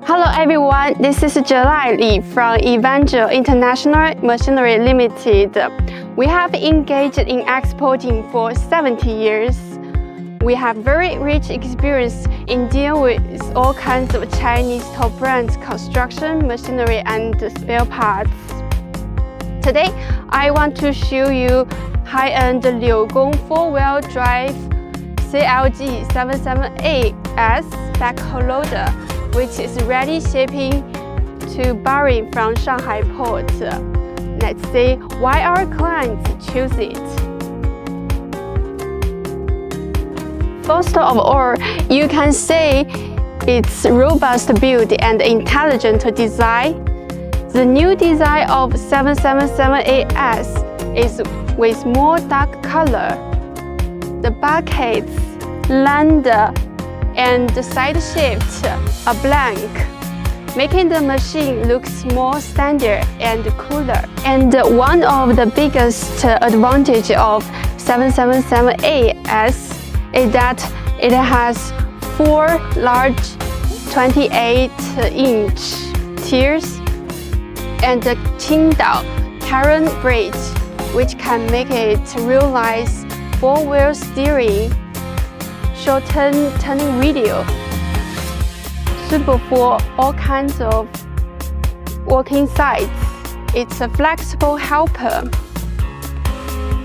Hello everyone, this is July Li from Evangel International Machinery Limited. We have engaged in exporting for 70 years. We have very rich experience in dealing with all kinds of Chinese top brands, construction, machinery and spare parts. Today, I want to show you high-end LIUGONG 4-wheel drive CLG777A-S Backhoe loader, which is ready shipping to Bahrain from Shanghai port. Let's see why our clients choose it. First of all, you can see its robust build and intelligent design. The new design of 777A-S is with more dark color. The buckets, lander, and the side shifts are blank, making the machine look more standard and cooler. And one of the biggest advantages of 777A-S is that it has 4 large 28-inch tiers and the Qingdao Carraro bridge, which can make it realize 4-wheel steering, short-turn turning radius, suitable for all kinds of working sites. It's a flexible helper.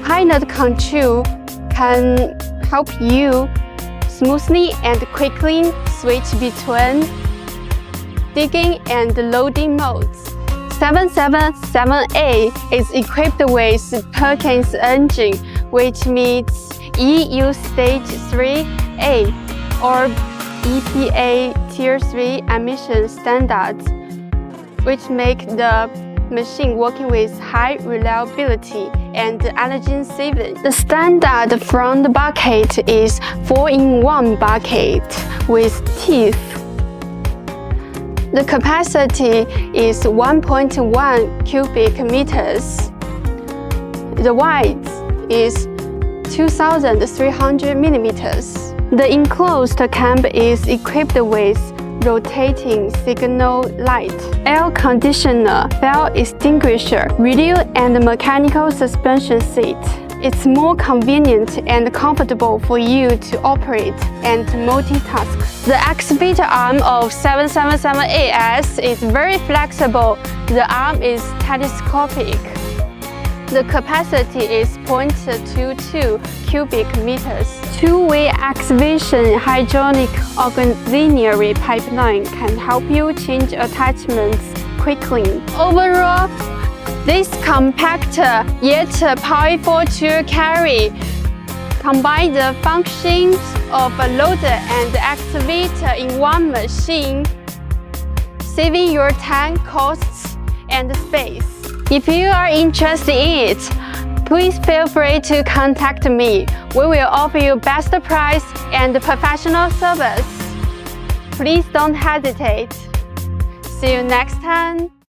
High-nut control can help you smoothly and quickly switch between digging and loading modes. 777A is equipped with Perkins engine, which meets EU Stage IIIA or EPA Tier 3 emission standards, which make the machine working with high reliability and energy saving. The standard front bucket is 4-in-1 bucket with teeth. The capacity is 1.1 cubic meters. The width is 2,300 millimeters. The enclosed cab is equipped with rotating signal light, air conditioner, fire extinguisher, radio and mechanical suspension seat. It's more convenient and comfortable for you to operate and multitask. The excavator arm of 777A-S is very flexible. The arm is telescopic. The capacity is 0.22 cubic meters. Two-way excavation hydraulic auxiliary pipeline can help you change attachments quickly. Overall, this compact yet powerful tool carry combines the functions of a loader and excavator in one machine, saving your time, costs, and space. If you are interested in it, please feel free to contact me. We will offer you best price and professional service. Please don't hesitate. See you next time.